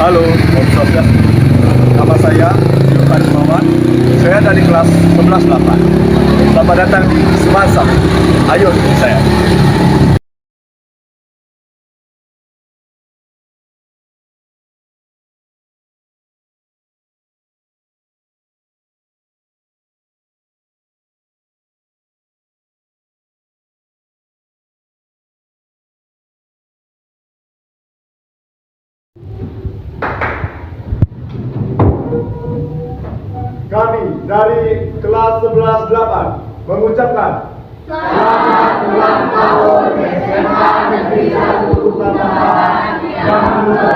Halo, Om Swastiastu. Nama saya Yohan Muhammad. Saya dari kelas 11-8. Selamat datang di Semansa. Ayo ikuti saya. Kami dari kelas 11-8 mengucapkan Selamat ulang tahun SMA Negeri 1 Tambahan yang ke